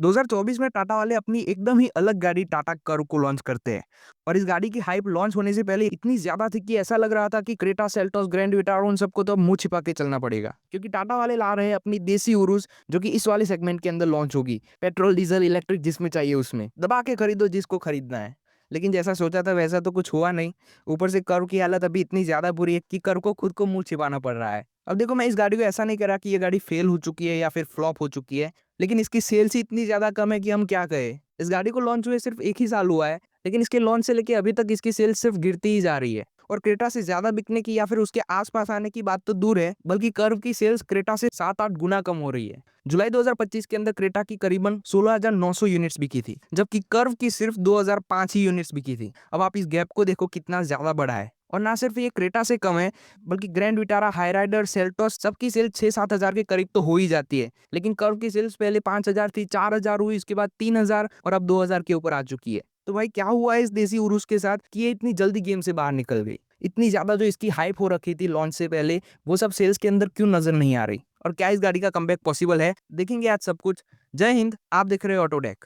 2024 में टाटा वाले अपनी एकदम ही अलग गाड़ी टाटा कर्व को लॉन्च करते हैं। और इस गाड़ी की हाइप लॉन्च होने से पहले इतनी ज्यादा थी कि ऐसा लग रहा था कि क्रेटा, सेल्टोस, ग्रैंड विटारा उन सबको तो अब मुंह छिपा के चलना पड़ेगा, क्योंकि टाटा वाले ला रहे हैं अपनी देसी उरुस, जो कि इस वाले सेगमेंट के अंदर लॉन्च होगी। पेट्रोल, डीजल, इलेक्ट्रिक जिसमें चाहिए उसमें दबा के खरीदो जिसको खरीदना है। लेकिन जैसा सोचा था वैसा तो कुछ हुआ नहीं। ऊपर से कर्व की हालत अभी इतनी ज्यादा बुरी है कि कर्व को खुद को मुंह छिपाना पड़ रहा है। अब देखो, मैं इस गाड़ी को ऐसा नहीं कह रहा कि ये गाड़ी फेल हो चुकी है या फिर फ्लॉप हो चुकी है, लेकिन इसकी सेल्स ही इतनी ज़्यादा कम है कि हम क्या कहें। इस गाड़ी को लॉन्च हुए सिर्फ 1 ही साल हुआ है, लेकिन इसके लॉन्च से लेके अभी तक इसकी सेल्स सिर्फ गिरती ही जा रही है। और क्रेटा से ज़्यादा बिकने की या फिर उसके आस-पास आने की बात तो दूर है, बल्कि कर्व की सेल्स क्रेटा से 7-8 गुना कम हो रही है। जुलाई 2025 के अंदर क्रेटा की करीबन 16,900 यूनिट्स बिकी थी, जबकि कर्व की सिर्फ 2,005 ही यूनिट्स बिकी थी। अब आप इस गैप को देखो कितना ज़्यादा बड़ा है। और ना सिर्फ ये क्रेटा से कम है, बल्कि ग्रैंड विटारा, हाईराइडर, सेल्टोस सबकी सेल 6-7 हज़ार के करीब तो हो ही जाती है। लेकिन कर्व की सेल्स पहले 5,000 थी, 4,000 हुई, इसके बाद 3,000 और अब 2,000 के ऊपर आ चुकी है। तो भाई क्या हुआ है इस देसी उरुस के साथ कि ये इतनी जल्दी गेम से बाहर निकल गई? इतनी ज़्यादा जो इसकी हाइप हो रखी थी लॉन्च से पहले, वो सब सेल्स के अंदर क्यों नज़र नहीं आ रही? और क्या इस गाड़ी का कमबैक पॉसिबल है? देखेंगे आज सब कुछ। जय हिंद, आप देख रहे हो ऑटोडेक।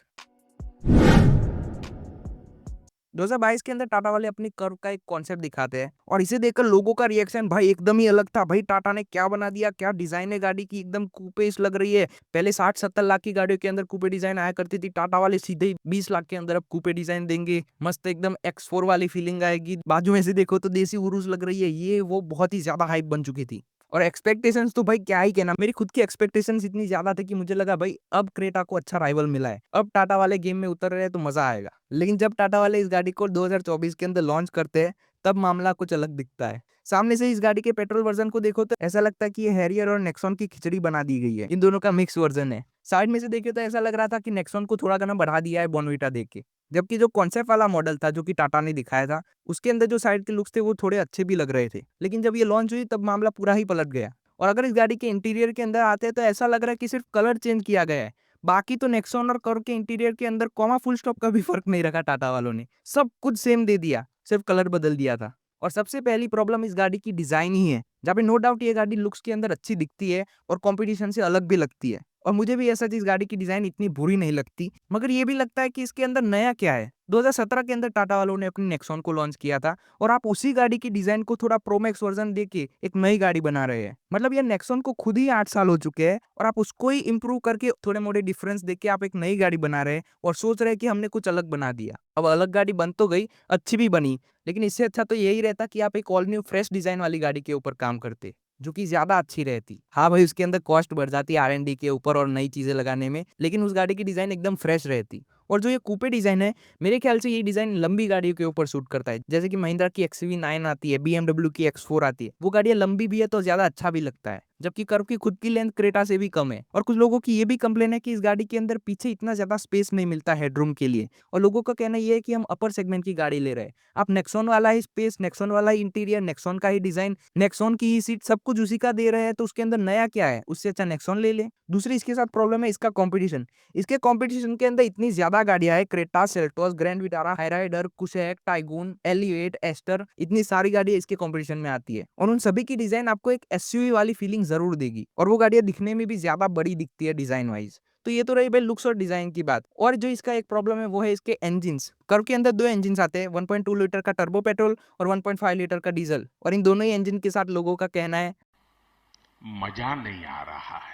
2022 के अंदर टाटा वाले अपनी कर्व का एक कॉन्सेप्ट दिखाते हैं और इसे देखकर लोगों का रिएक्शन भाई एकदम ही अलग था। भाई टाटा ने क्या बना दिया, क्या डिजाइन है गाड़ी की, एकदम कूपेश लग रही है। पहले 60-70 लाख की गाड़ियों के अंदर कूपे डिजाइन आया करती थी, टाटा वाले सीधे ही 20 लाख के अंदर अब कूपे डिजाइन देंगे। मस्त एकदम X4 वाली फीलिंग आएगी। बाजू में से देखो तो देसी उरुस लग रही है। ये वो बहुत ही ज्यादा हाइप बन चुकी थी। और एक्सपेक्टेशंस तो भाई क्या ही कहना, मेरी खुद की एक्सपेक्टेशंस इतनी ज्यादा थी कि मुझे लगा भाई अब क्रेटा को अच्छा राइवल मिला है, अब टाटा वाले गेम में उतर रहे हैं तो मजा आएगा। लेकिन जब टाटा वाले इस गाड़ी को 2024 के अंदर लॉन्च करते हैं, तब मामला कुछ अलग दिखता है। सामने से इस गाड़ी के पेट्रोल वर्जन को देखो तो ऐसा लगता है कि ये हैरियर और नेक्सॉन की खिचड़ी बना दी गई है, इन दोनों का मिक्स वर्जन है। साइड में से देखे तो ऐसा लग रहा था कि नेक्सॉन को थोड़ा गाना बढ़ा दिया है बॉर्नविटा देख के। जबकि जो कॉन्सेप्ट वाला मॉडल था जो कि टाटा ने दिखाया था, उसके अंदर जो साइड के लुक्स थे वो थोड़े अच्छे भी लग रहे थे। लेकिन जब ये लॉन्च हुई तब मामला पूरा ही पलट गया। और अगर इस गाड़ी के इंटीरियर के अंदर आते हैं तो ऐसा लग रहा है कि सिर्फ कलर चेंज किया गया है। बाकी तो नेक्सॉन और कर्व के इंटीरियर के अंदर कॉमा फुल स्टॉप का भी फर्क नहीं रखा टाटा वालों ने। सब कुछ सेम दे दिया, सिर्फ कलर बदल दिया था। और सबसे पहली प्रॉब्लम इस गाड़ी की डिजाइन ही है, जहाँ पे नो डाउट ये गाड़ी लुक्स के अंदर अच्छी दिखती है और कंपटीशन से अलग भी लगती है। और मुझे भी ऐसा इस गाड़ी की डिजाइन इतनी बुरी नहीं लगती, मगर ये भी लगता है कि इसके अंदर नया क्या है। 2017 के अंदर टाटा वालों ने अपनी नेक्सॉन को लॉन्च किया था और आप उसी गाड़ी की डिजाइन को थोड़ा प्रोमैक्स वर्जन देके एक नई गाड़ी बना रहे हैं। मतलब ये नेक्सॉन को खुद ही 8 साल हो चुके हैं और आप उसको ही इंप्रूव करके थोड़े मोड़े डिफरेंस देके आप एक नई गाड़ी बना रहे हैं और सोच रहे हैं कि हमने कुछ अलग बना दिया। अब अलग गाड़ी बन तो गई, अच्छी भी बनी, लेकिन इससे अच्छा तो यही रहता कि आप एक ऑल न्यू फ्रेश डिजाइन वाली गाड़ी के ऊपर काम करते, जो कि ज्यादा अच्छी रहती। हाँ भाई, उसके अंदर कॉस्ट बढ़ जाती R&D के ऊपर और नई चीजें लगाने में, लेकिन उस गाड़ी की डिजाइन एकदम फ्रेश रहती। और जो ये कूपे डिजाइन है, मेरे ख्याल से ये डिजाइन लंबी गाड़ियों के ऊपर सूट करता है। जैसे कि महिंद्रा की XUV9 आती है, BMW की X4 आती है, वो गाड़ियां लंबी भी है तो ज्यादा अच्छा भी लगता है। जबकि कर्व की खुद की लेंथ क्रेटा से भी कम है। और कुछ लोगों की ये भी कंप्लेन है कि इस गाड़ी के अंदर पीछे इतना ज्यादा स्पेस नहीं मिलता हेडरूम के लिए। और लोगों का कहना ये है कि हम अपर सेगमेंट की गाड़ी ले रहे हैं, आप नेक्सॉन वाला ही स्पेस, नेक्सॉन वाला ही इंटीरियर, नेक्सॉन का ही डिजाइन, नेक्सॉन की ही सीट, सब कुछ उसी का दे रहे हैं, तो उसके अंदर नया क्या है? उससे अच्छा नेक्सॉन ले ले। दूसरी इसके साथ प्रॉब्लम है इसका कंपटीशन। इसके कंपटीशन के अंदर इतनी ज्यादा गाड़ियां है, Creta, Seltos, Grand Vitara, Hyryder, Kushaq, Taigun, Elevate, Astor, इतनी सारी गाड़ियां इसके कंपटीशन में आती है और उन सभी की डिजाइन आपको एक एसयूवी वाली फीलिंग जरूर देगी और वो गाड़ियां दिखने में भी ज्यादा बड़ी दिखती है डिजाइन वाइज। तो ये तो रही भाई लुक्स और डिजाइन की बात। और जो इसका एक प्रॉब्लम है वो है इसके इंजिन्स। कर्व के अंदर दो इंजिन आते हैं, 1.2 लीटर का टर्बो पेट्रोल और 1.5 लीटर का डीजल, और इन दोनों ही इंजन के साथ लोगों का कहना है। मजा नहीं आ रहा है।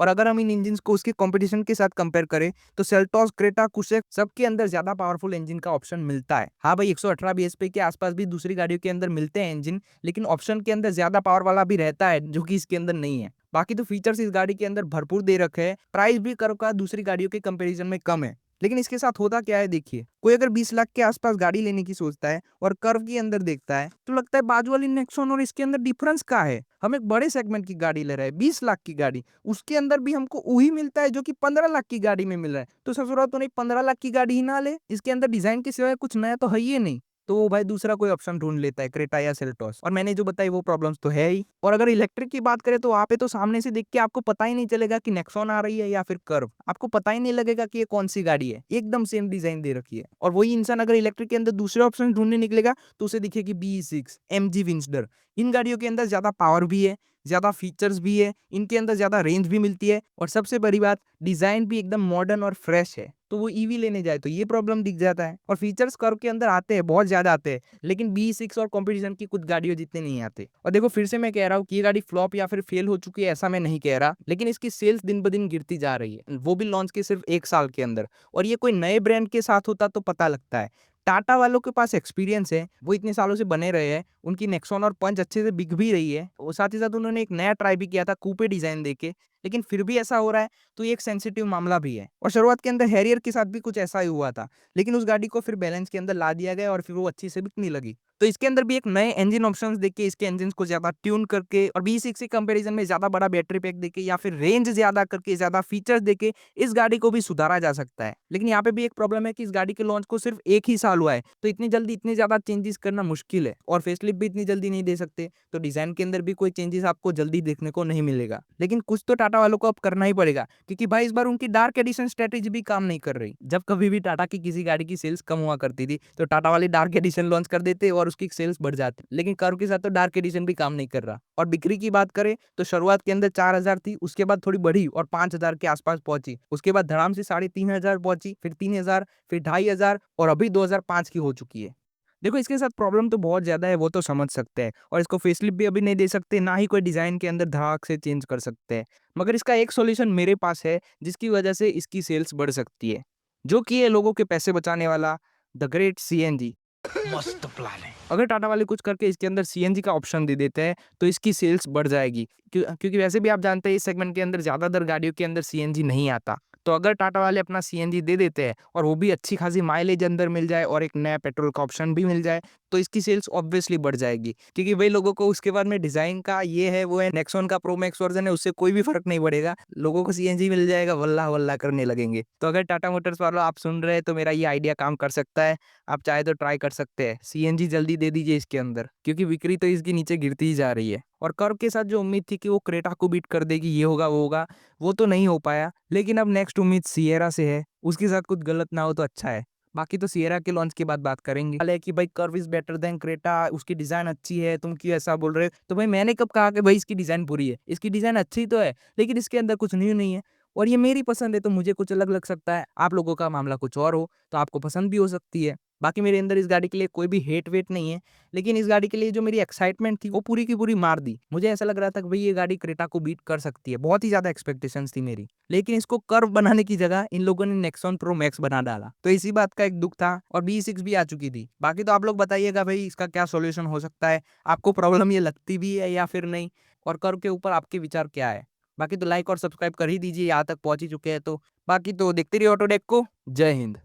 और अगर हम इन इंजिन्स को उसके कंपटीशन के साथ कंपेयर करें तो सेल्टोस, क्रेटा, कुशेक सबके अंदर ज्यादा पावरफुल इंजन का ऑप्शन मिलता है। हाँ भाई, 118 bhp के आसपास भी दूसरी गाड़ियों के अंदर मिलते हैं इंजन, लेकिन ऑप्शन के अंदर ज्यादा पावर वाला भी रहता है जो कि इसके अंदर नहीं है। बाकी तो फीचर्स इस गाड़ी के अंदर भरपूर दे रखे हैं। प्राइस भी कर्व का दूसरी गाड़ियों के कंपैरिजन में कम है। लेकिन इसके साथ होता क्या है, देखिए, कोई अगर 20 लाख के आसपास गाड़ी लेने की सोचता है और कर्व के अंदर देखता है तो लगता है बाजू वाली नेक्सॉन और इसके अंदर डिफरेंस क्या है। हम एक बड़े सेगमेंट की गाड़ी ले रहे हैं, 20 लाख की गाड़ी, उसके अंदर भी हमको वही मिलता है जो कि 15 लाख की गाड़ी में मिल रहा है। तो ससुरा तो नहीं 15 लाख की गाड़ी ही ना ले, इसके अंदर डिजाइन के सिवाय कुछ नया तो है ही नहीं। तो वो भाई दूसरा कोई ऑप्शन ढूंढ लेता है, क्रेटा या सेल्टोस। और मैंने जो बताई वो प्रॉब्लम्स तो है ही। और अगर इलेक्ट्रिक की बात करें तो वहां पे तो सामने से देख के आपको पता ही नहीं चलेगा कि नेक्सॉन आ रही है या फिर कर्व, आपको पता ही नहीं लगेगा कि ये कौन सी गाड़ी है, एकदम सेम डिजाइन दे रखी है। और वही इंसान अगर इलेक्ट्रिक के अंदर दूसरे ऑप्शन ढूंढने निकलेगा तो उसे दिखेगी BE6, MG विंसडर। इन गाड़ियों के अंदर ज्यादा पावर भी है, ज़्यादा फीचर्स भी है, इनके अंदर ज़्यादा रेंज भी मिलती है और सबसे बड़ी बात डिज़ाइन भी एकदम मॉडर्न और फ्रेश है। तो वो ईवी लेने जाए तो ये प्रॉब्लम दिख जाता है और फीचर्स कर्व के अंदर आते हैं, बहुत ज़्यादा आते हैं, लेकिन बी6 और कॉम्पिटिशन की कुछ गाड़ियों जितने नहीं आते। और देखो फिर से मैं कह रहा हूँ कि ये गाड़ी फ्लॉप या फिर फेल हो चुकी है ऐसा मैं नहीं कह रहा, लेकिन इसकी सेल्स दिन ब दिन गिरती जा रही है, वो भी लॉन्च के सिर्फ 1 साल के अंदर। और ये कोई नए ब्रांड के साथ होता तो पता लगता है। टाटा वालों के पास एक्सपीरियंस है, वो इतने सालों से बने रहे हैं, उनकी नेक्सॉन और पंच अच्छे से बिक भी रही है। और साथ ही साथ उन्होंने एक नया ट्राई भी किया था कूपे डिज़ाइन देके, लेकिन फिर भी ऐसा हो रहा है तो ये एक सेंसिटिव मामला भी है। और शुरुआत के अंदर हैरियर के साथ भी कुछ ऐसा ही हुआ था, लेकिन उस गाड़ी को फिर बैलेंस के अंदर ला दिया गया और फिर वो अच्छी से बिकने लगी। तो इसके अंदर भी एक नए इंजन ऑप्शंस देके, इसके इंजन्स को ज़्यादा ट्यून करके और बी6 के कंपैरिजन में ज़्यादा बड़ा बैटरी पैक देके या फिर रेंज ज़्यादा करके, ज़्यादा फीचर्स देके इस गाड़ी को भी सुधारा जा सकता है। लेकिन यहाँ पे भी एक प्रॉब्लम है कि इस गाड़ी के लॉन्च को सिर्फ 1 ही साल हुआ है, तो इतनी जल्दी इतने ज़्यादा चेंजेस करना मुश्किल है और फेसलिफ्ट भी इतनी जल्दी नहीं दे सकते, तो डिज़ाइन के अंदर भी कोई चेंजेस आपको जल्दी देखने को नहीं मिलेगा। लेकिन कुछ तो टाटा वालों को अब करना ही पड़ेगा, क्योंकि भाई इस बार उनकी डार्क एडिशन स्ट्रैटेजी भी काम नहीं कर रही। जब कभी भी टाटा की किसी गाड़ी की सेल्स कम हुआ करती थी, तो टाटा वाले डार्क एडिशन लॉन्च कर देते और उसकी सेल्स बढ़ जाती। लेकिन कर्व के साथ तो डार्क एडिशन भी काम नहीं कर रहा। और बिक्री की बात करें तो शुरुआत के अंदर 4000 थी, उसके बाद थोड़ी बढ़ी और 5000 के आसपास पहुंची। उसके बाद धड़ाम से 3500 पहुंची, फिर 3000, फिर 2500 और अभी 2005 की हो चुकी है। देखो इसके साथ प्रॉब्लम तो बहुत ज़्यादा है, वो तो समझ सकते हैं और इसको फेसलिफ्ट भी अभी नहीं दे सकते, ना ही कोई डिज़ाइन के अंदर धड़ाक से चेंज कर सकते हैं। मगर इसका एक सॉल्यूशन मेरे पास है, जिसकी वजह से इसकी सेल्स बढ़ सकती है, जो कि है लोगों के पैसे बचाने वाला द ग्रेट सीएनजी। मस्त प्लान है। अगर टाटा वाले कुछ करके इसके अंदर सीएनजी का ऑप्शन दे देते हैं, तो इसकी सेल्स बढ़ जाएगी। क्योंकि वैसे भी आप जानते हैं इस सेगमेंट के अंदर ज़्यादातर गाड़ियों के अंदर सीएनजी नहीं आता। तो अगर टाटा वाले अपना सीएनजी दे देते हैं और वो भी अच्छी खासी माइलेज अंदर मिल जाए और एक नया पेट्रोल का ऑप्शन भी मिल जाए, तो इसकी सेल्स ऑब्वियसली बढ़ जाएगी। क्योंकि वही लोगों को उसके बाद में डिज़ाइन का ये है, वो है, नेक्सॉन का प्रो मैक्स वर्ज़न है, उससे कोई भी फ़र्क नहीं पड़ेगा। लोगों को सीएनजी मिल जाएगा, वल्लाह वल्लाह करने लगेंगे। तो अगर टाटा मोटर्स वालों आप सुन रहे हैं, तो मेरा ये आइडिया काम कर सकता है। आप चाहे तो ट्राई कर सकते हैं। सीएनजी जल्दी दे दीजिए इसके अंदर, क्योंकि बिक्री तो इसकी नीचे गिरती ही जा रही है। और कर्व के साथ जो उम्मीद थी कि वो क्रेटा को बीट कर देगी, ये होगा, वो होगा, वो तो नहीं हो पाया। लेकिन अब नेक्स्ट उम्मीद सिएरा से है, उसके साथ कुछ गलत ना हो तो अच्छा है। बाकी तो सिएरा के लॉन्च के बाद बात करेंगे। हाल है कि भाई curve is better than Creta, उसकी डिज़ाइन अच्छी है, तुम क्यों ऐसा बोल रहे हो? तो भाई मैंने कब कहा कि भाई इसकी डिज़ाइन बुरी है? इसकी डिज़ाइन अच्छी तो है, लेकिन इसके अंदर कुछ न्यू नहीं है। और ये मेरी पसंद है तो मुझे कुछ अलग लग सकता है। आप लोगों का मामला कुछ और हो, तो आपको पसंद भी हो सकती है। बाकी मेरे अंदर इस गाड़ी के लिए कोई भी हेट-वेट नहीं है, लेकिन इस गाड़ी के लिए जो मेरी एक्साइटमेंट थी, वो पूरी की पूरी मार दी। मुझे ऐसा लग रहा था कि भई ये गाड़ी क्रेटा को बीट कर सकती है, बहुत ही ज़्यादा एक्सपेक्टेशंस थी मेरी। लेकिन इसको कर्व बनाने की जगह इन लोगों ने नेक्सॉन प्रो मैक्स बना डाला। तो इसी बात का एक दुःख था और बी6 भी आ चुकी थी। बाकी तो आप लोग बताइएगा भई इसका क्या सॉल्यूशन हो सकता है? आपको प्रॉब्लम ये लगती भी है या फिर नहीं? और कर्व के ऊपर आपके विचार क्या है? बाकी तो लाइक और सब्सक्राइब कर ही दीजिए, यहाँ तक पहुँच ही चुके हैं तो। बाकी तो देखते रहिए ऑटोडेक को। जय हिंद।